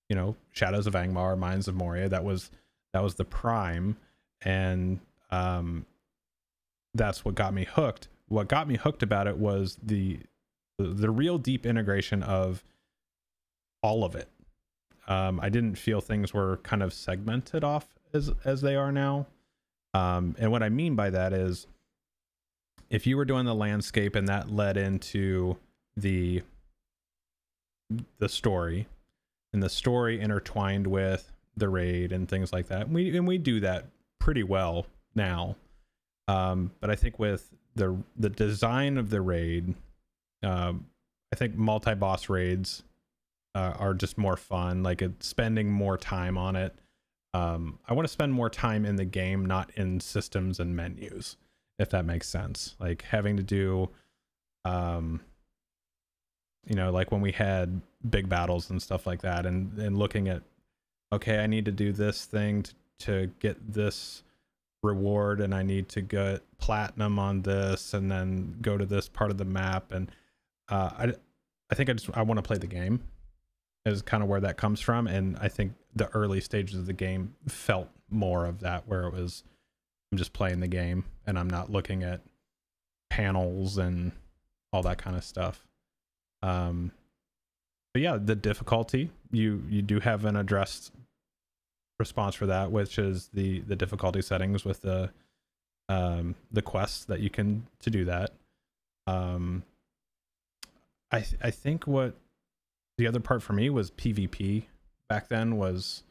you know, Shadows of Angmar, Mines of Moria. That was the prime, and that's what got me hooked. What got me hooked about it was the real deep integration of all of it. I didn't feel things were kind of segmented off as they are now. And what I mean by that is, if you were doing the landscape and that led into the story, and the story intertwined with the raid and things like that, and we do that pretty well now. But I think with the design of the raid, I think multi-boss raids are just more fun. Like, it's spending more time on it. I want to spend more time in the game, not in systems and menus, if that makes sense. Like, having to do, you know, like when we had big battles and stuff like that, and looking at, okay, I need to do this thing to get this reward, and I need to get platinum on this, and then go to this part of the map. And I think I want to play the game, is kind of where that comes from. And I think the early stages of the game felt more of that, where it was, I'm just playing the game and I'm not looking at panels and all that kind of stuff. But yeah, the difficulty, you do have an addressed response for that, which is the difficulty settings with the quests that you can to do that. I think what the other part for me was PvP back then was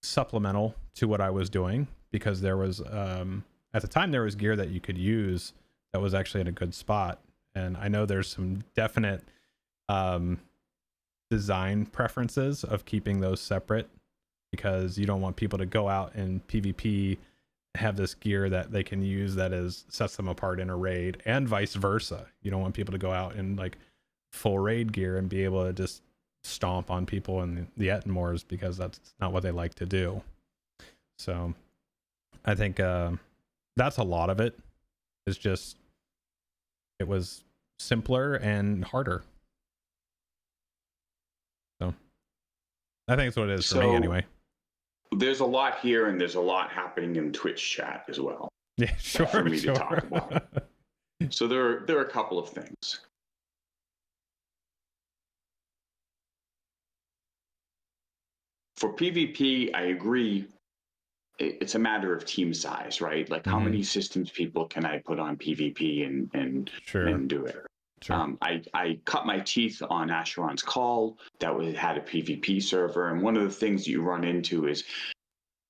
supplemental to what I was doing, because there was at the time there was gear that you could use that was actually in a good spot. And I know there's some definite design preferences of keeping those separate, because you don't want people to go out in PvP, have this gear that they can use that sets them apart in a raid, and vice versa. You don't want people to go out in like full raid gear and be able to just stomp on people in the Ettenmoors, because that's not what they like to do. So I think that's a lot of it. Is just, it was simpler and harder. So I think that's what it is for me anyway. There's a lot here, and there's a lot happening in Twitch chat as well. Yeah, sure. For me to talk about. So there are a couple of things. For PvP, I agree. It's a matter of team size, right? Like, how many systems people can I put on PvP and do it? Sure. I cut my teeth on Asheron's Call. That had a PvP server, and one of the things you run into is,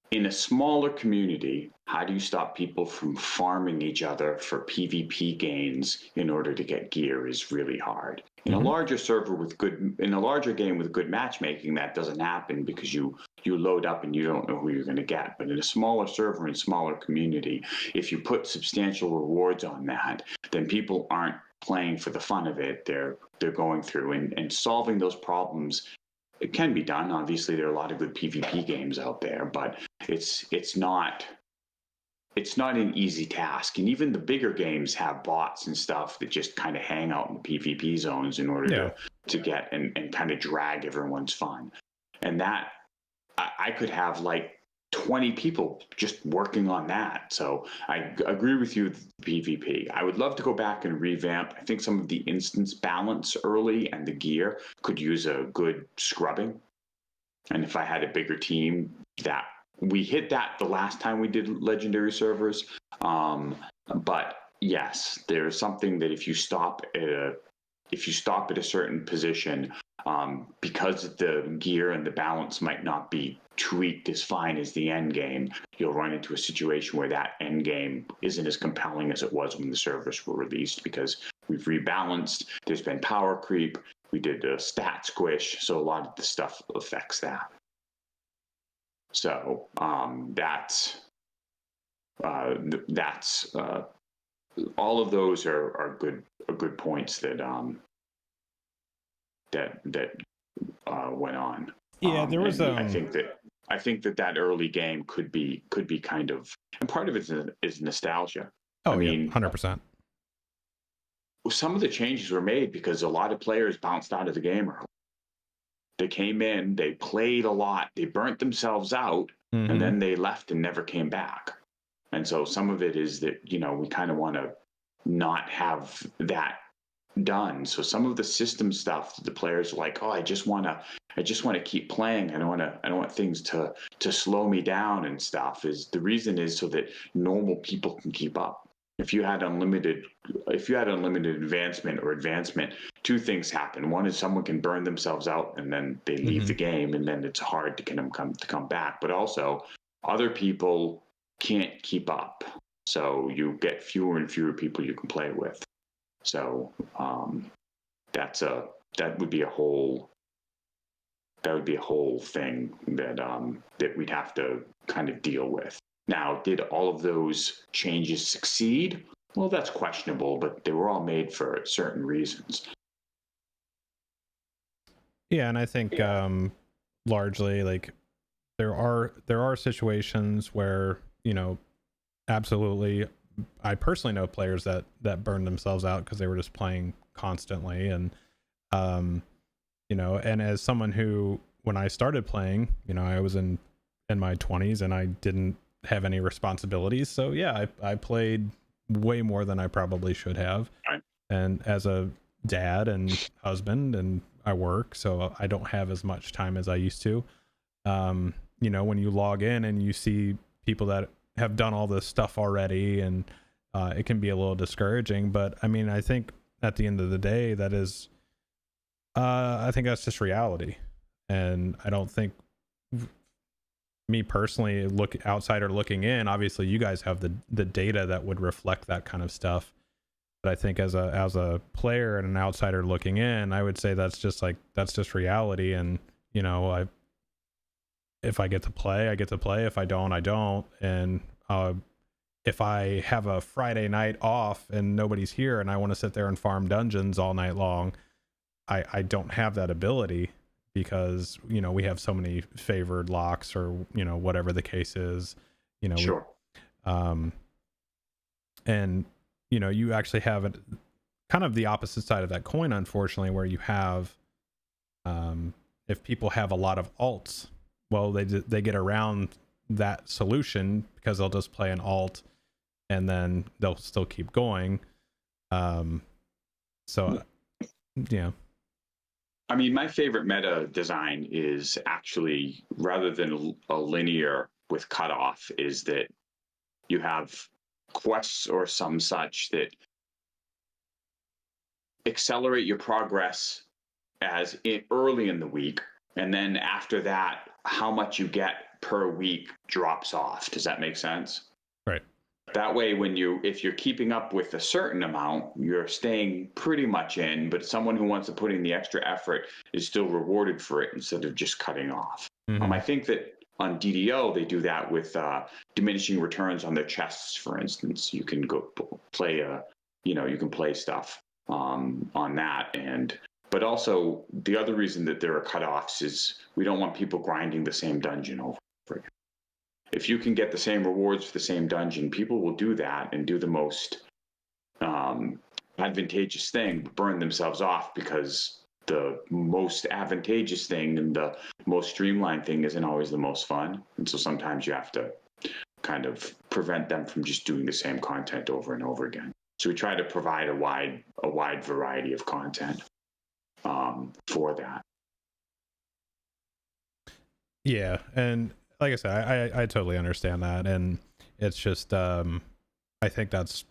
in a smaller community, how do you stop people from farming each other for PvP gains in order to get gear is really hard. In a larger server in a larger game with good matchmaking, that doesn't happen, because you load up and you don't know who you're going to get. But in a smaller server and smaller community, if you put substantial rewards on that, then people aren't playing for the fun of it. They're going through and solving those problems. It can be done. Obviously, there are a lot of good PvP games out there, but it's not it's not an easy task. And even the bigger games have bots and stuff that just kind of hang out in the PvP zones in order to get and kind of drag everyone's fun. And that I could have like 20 people just working on that. So I agree with you with PvP. I would love to go back and revamp. I think some of the instance balance early and the gear could use a good scrubbing. And if I had a bigger team, that we hit that the last time we did legendary servers. But yes, there's something that if you stop at a certain position, because the gear and the balance might not be tweaked as fine as the end game, you'll run into a situation where that end game isn't as compelling as it was when the servers were released, because we've rebalanced, there's been power creep, we did a stat squish, so a lot of the stuff affects that. So that's all of those are good points that went on. Yeah, there was. I think that early game could be kind of, and part of it is nostalgia. Oh, I mean, 100%. Some of the changes were made because a lot of players bounced out of the game early. They came in, they played a lot, they burnt themselves out, and then they left and never came back. And so some of it is that, we kind of want to not have that done. So some of the system stuff, the players are like, oh, I just want to keep playing. I don't want things to slow me down and stuff. The reason is so that normal people can keep up. If you had unlimited advancement, two things happen. One is someone can burn themselves out and then they leave the game, and then it's hard to get them to come back. But also, other people can't keep up, so you get fewer and fewer people you can play with. So that would be a whole thing that we'd have to kind of deal with. Now, did all of those changes succeed? Well, that's questionable, but they were all made for certain reasons. Yeah, and I think largely, like, there are situations where, absolutely, I personally know players that burned themselves out because they were just playing constantly, and and as someone who, when I started playing, I was in my 20s and I didn't have any responsibilities, so yeah, I played way more than I probably should have. Right. And as a dad and husband, and I work, so I don't have as much time as I used to. When you log in and you see people that have done all this stuff already, and it can be a little discouraging. But I mean, I think at the end of the day, that is, I think that's just reality. And I don't think, me personally, outsider looking in, obviously you guys have the data that would reflect that kind of stuff. But I think as a player and an outsider looking in, I would say that's just reality. And if I get to play, I get to play. If I don't, I don't. And if I have a Friday night off and nobody's here and I want to sit there and farm dungeons all night long, I don't have that ability, because we have so many favored locks, or whatever the case is. Sure. And you actually have kind of the opposite side of that coin, unfortunately, where you have, if people have a lot of alts, well, they get around that solution because they'll just play an alt and then they'll still keep going. So yeah. I mean, my favorite meta design is actually, rather than a linear with cutoff, is that you have quests or some such that accelerate your progress early in the week, and then after that, how much you get per week drops off. Does that make sense? Right. That way, if you're keeping up with a certain amount, you're staying pretty much in, but someone who wants to put in the extra effort is still rewarded for it instead of just cutting off. I think that on DDO, they do that with diminishing returns on their chests, for instance. You can go play you can play stuff on that. But also, the other reason that there are cutoffs is we don't want people grinding the same dungeon over again. if you can get the same rewards for the same dungeon, people will do that and do the most advantageous thing, burn themselves off, because the most advantageous thing and the most streamlined thing isn't always the most fun. And so sometimes you have to kind of prevent them from just doing the same content over and over again. So we try to provide a wide variety of content for that. Yeah, and like I said, I totally understand that, and it's just I think that's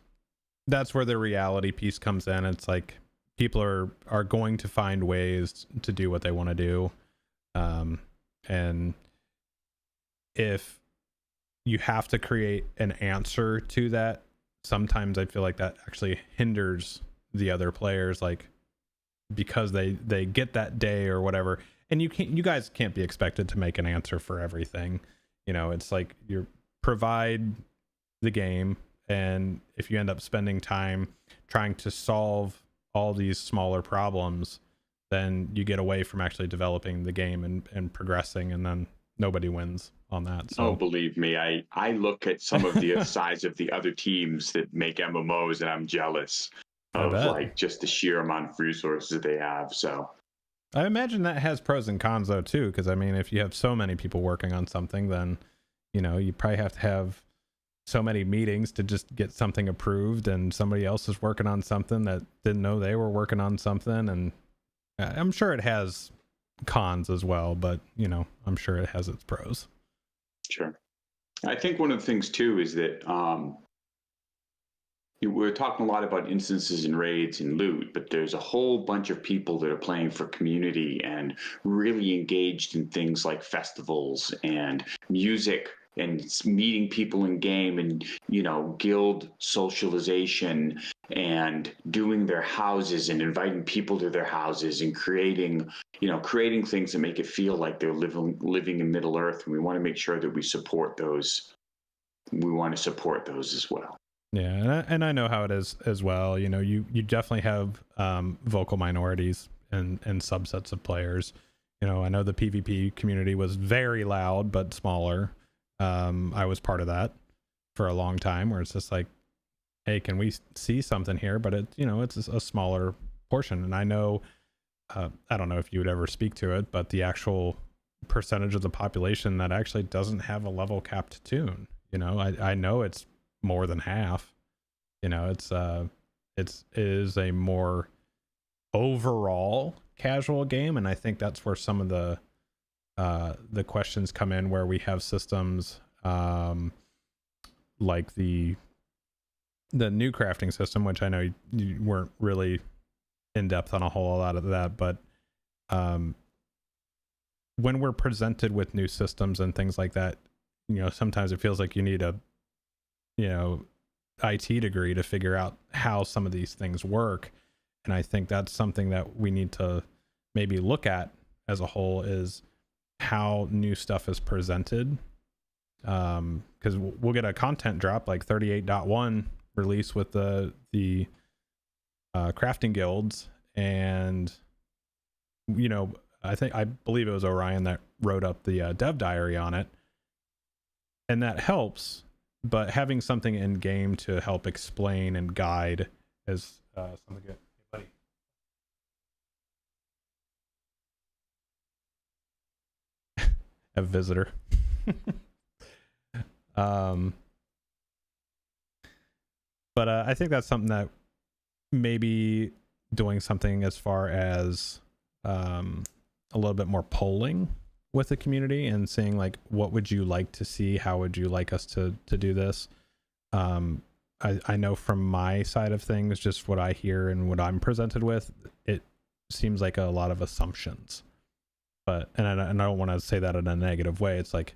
where the reality piece comes in. It's like people are going to find ways to do what they want to do, and if you have to create an answer to that, sometimes I feel like that actually hinders the other players, like because they get that day or whatever, and you guys can't be expected to make an answer for everything. You know, it's like you provide the game, and if you end up spending time trying to solve all these smaller problems, then you get away from actually developing the game and progressing, and then nobody wins on that. So believe me, I look at some of the size of the other teams that make MMOs, and I'm jealous of like just the sheer amount of resources that they have. So I imagine that has pros and cons though too, because I mean, if you have so many people working on something, then you know you probably have to have so many meetings to just get something approved, and somebody else is working on something that didn't know they were working on something. And I'm sure it has cons as well, but you know, I'm sure it has its pros. Sure. I think one of the things too is that we're talking a lot about instances and raids and loot, but there's a whole bunch of people that are playing for community and really engaged in things like festivals and music and meeting people in game, and you know, guild socialization, and doing their houses and inviting people to their houses, and creating things that make it feel like they're living in Middle Earth. And we want to make sure that we support those. We want to support those as well. Yeah, and I know how it is as well. You know, you definitely have vocal minorities and subsets of players. You know, I know the PvP community was very loud but smaller. I was part of that for a long time, where it's just like, hey, can we see something here? But it's a smaller portion. And I know, I don't know if you would ever speak to it, but the actual percentage of the population that actually doesn't have a level capped tune, you know, I know it's more than half. You know, it is a more overall casual game, and I think that's where some of the questions come in, where we have systems like the new crafting system, which I know you weren't really in depth on a whole lot of that, but when we're presented with new systems and things like that, you know, sometimes it feels like you need a IT degree to figure out how some of these things work. And I think that's something that we need to maybe look at as a whole, is how new stuff is presented. Because we'll get a content drop like 38.1 release with the crafting guilds, and you know, I believe it was Orion that wrote up the dev diary on it, and that helps. But having something in game to help explain and guide is something good. Hey, buddy. A visitor. But I think that's something that maybe doing something as far as a little bit more polling with the community, and seeing like, what would you like to see? How would you like us to do this? I know from my side of things, just what I hear and what I'm presented with, it seems like a lot of assumptions. But and I don't want to say that in a negative way. It's like,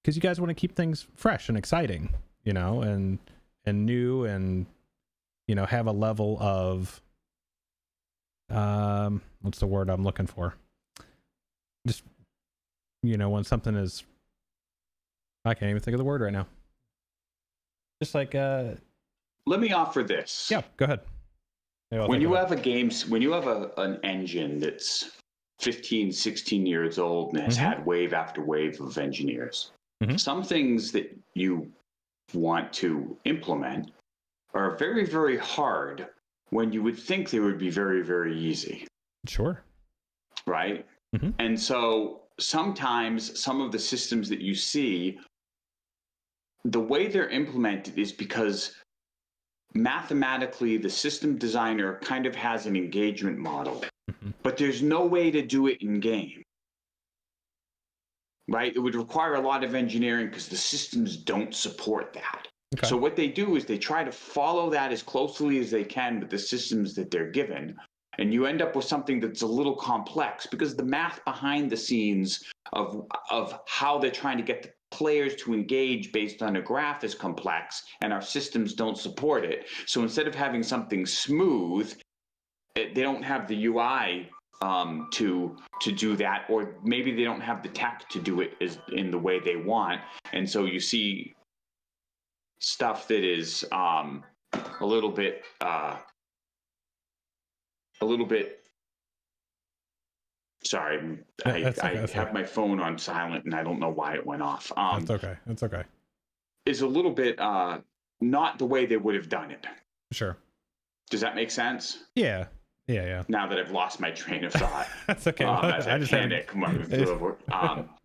because you guys want to keep things fresh and exciting, you know, and new, and you know, have a level of what's the word I'm looking for? Just, you know, when something is, I can't even think of the word right now. Just like let me offer this. Yeah, go ahead. When you have an engine that's 15, 16 years old and has had wave after wave of engineers, Some things that you want to implement are very, very hard when you would think they would be very, very easy. Sure. Right? And so sometimes some of the systems that you see, the way they're implemented is because mathematically the system designer kind of has an engagement model, but there's no way to do it in game. Right? It would require a lot of engineering because the systems don't support that. Okay. So what they do is they try to follow that as closely as they can with the systems that they're given. And you end up with something that's a little complex because the math behind the scenes of how they're trying to get the players to engage based on a graph is complex, and our systems don't support it. So instead of having something smooth, they don't have the UI to do that, or maybe they don't have the tech to do it in the way they want. And so you see stuff that is a little bit sorry, I have my phone on silent and I don't know why it went off. That's okay. That's okay. Is a little bit not the way they would have done it. Sure. Does that make sense? Yeah. Yeah. Now that I've lost my train of thought. That's okay. As I just panic.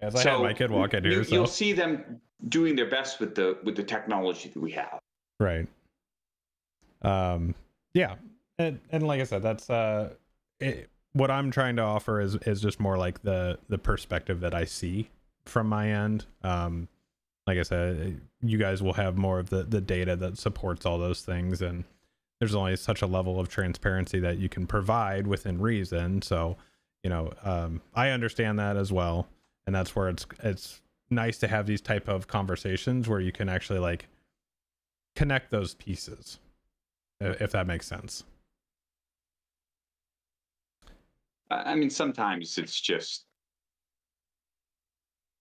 As I have my kid walk in here. You'll see them doing their best with the technology that we have. Right. Yeah. And like I said, that's what I'm trying to offer is just more like the perspective that I see from my end. Like I said, you guys will have more of the data that supports all those things, and there's only such a level of transparency that you can provide within reason. So, I understand that as well, and that's where it's nice to have these type of conversations where you can actually like connect those pieces, if that makes sense. I mean, sometimes it's just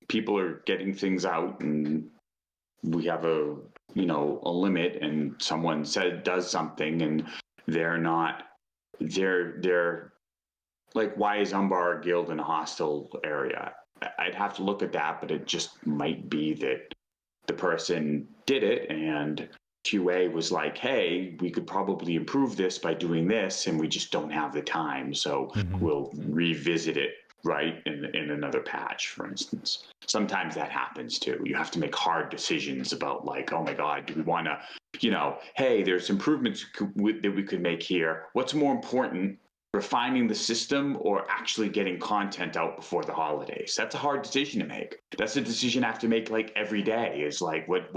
people are getting things out, and we have a limit, and someone does something, and they're like, why is Umbar a guild in a hostile area? I'd have to look at that, but it just might be that the person did it and QA was like, hey, we could probably improve this by doing this, and we just don't have the time, so we'll revisit it, right, in another patch, for instance. Sometimes that happens too. You have to make hard decisions about, like, oh my God, do we want to, hey, there's improvements that we could make here. What's more important, refining the system or actually getting content out before the holidays? That's a hard decision to make. That's a decision I have to make like every day, is like, what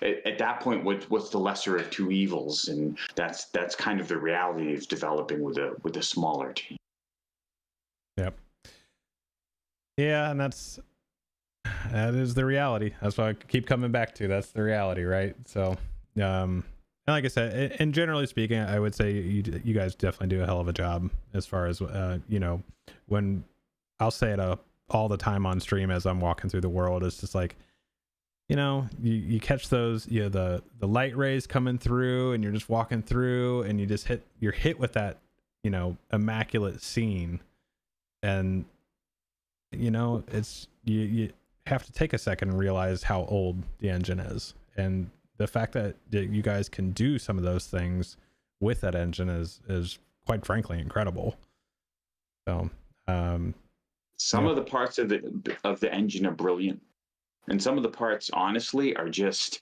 at that point, what's the lesser of two evils? And that's kind of the reality of developing with a smaller team. Yep. Yeah, and that is the reality. That's what I keep coming back to. That's the reality, right? So, and like I said, and generally speaking, I would say you guys definitely do a hell of a job as far as when I'll say it all the time on stream as I'm walking through the world. It's just like, you catch those, the light rays coming through, and you're just walking through, and you're hit with that, immaculate scene, and it's you have to take a second and realize how old the engine is, and the fact that you guys can do some of those things with that engine is quite frankly incredible. So some of the parts of the engine are brilliant, and some of the parts honestly are just,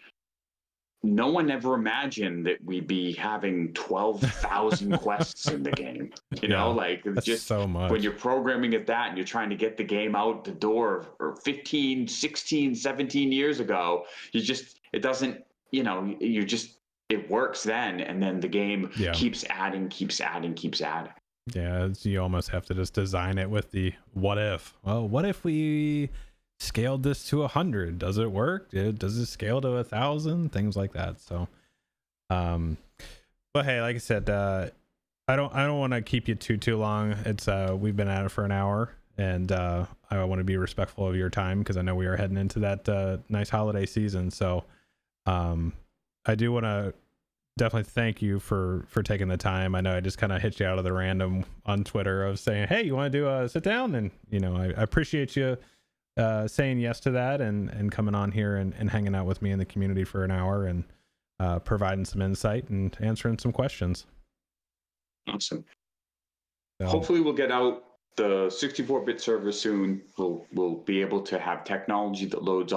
no one ever imagined that we'd be having 12,000 quests in the game. Like, it's just so much. When you're programming at that and you're trying to get the game out the door or 15, 16, 17 years ago, it doesn't, it works then, and then the game keeps adding. Yeah, you almost have to just design it with the what if. Well, what if we scaled this to 100? Does it work? Does it scale to 1,000? Things like that. So, but hey, like I said, I don't want to keep you too long. It's we've been at it for an hour, and I want to be respectful of your time because I know we are heading into that nice holiday season. So, I do want to definitely thank you for taking the time. I know I just kind of hit you out of the random on Twitter of saying, hey, you want to do a sit down? And I appreciate you saying yes to that and coming on here and hanging out with me in the community for an hour and providing some insight and answering some questions. Awesome. So, hopefully we'll get out the 64-bit server soon. We'll be able to have technology that loads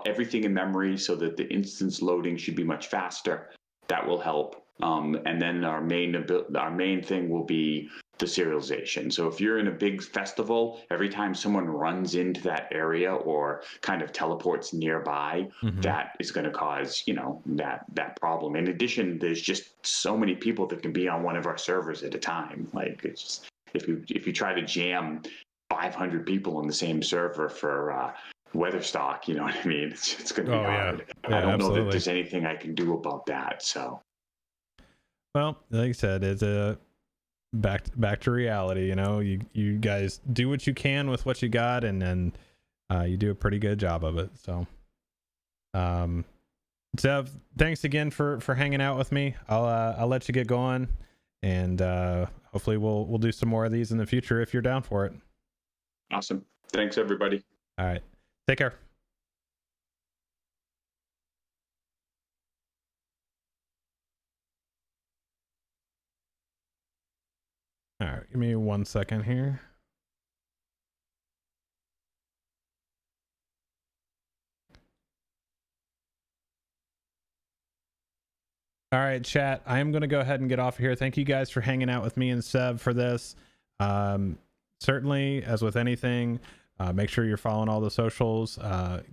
everything in memory, so that the instance loading should be much faster. That will help. And then our main thing will be the serialization. So if you're in a big festival, every time someone runs into that area or kind of teleports nearby, that is going to cause, that problem. In addition, there's just so many people that can be on one of our servers at a time. Like, it's just, if you try to jam 500 people on the same server for Weatherstock, you know what I mean? It's going to be hard. Yeah, I don't know absolutely. that there's anything I can do about that. So, well, like I said, it's a back to reality. You guys do what you can with what you got, and then you do a pretty good job of it. So, Zev, thanks again for hanging out with me. I'll let you get going, and hopefully we'll do some more of these in the future if you're down for it. Awesome. Thanks, everybody. All right. Take care. All right. Give me 1 second here. All right, chat. I am going to go ahead and get off of here. Thank you guys for hanging out with me and Sev for this. Certainly, as with anything, make sure you're following all the socials.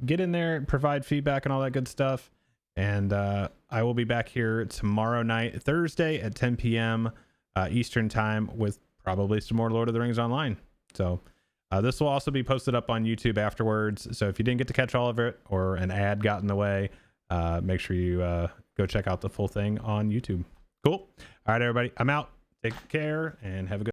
Get in there, provide feedback and all that good stuff. And I will be back here tomorrow night, Thursday at 10 p.m. Eastern time, with probably some more Lord of the Rings Online. So this will also be posted up on YouTube afterwards. So if you didn't get to catch all of it, or an ad got in the way, make sure you go check out the full thing on YouTube. Cool. All right, everybody. I'm out. Take care and have a good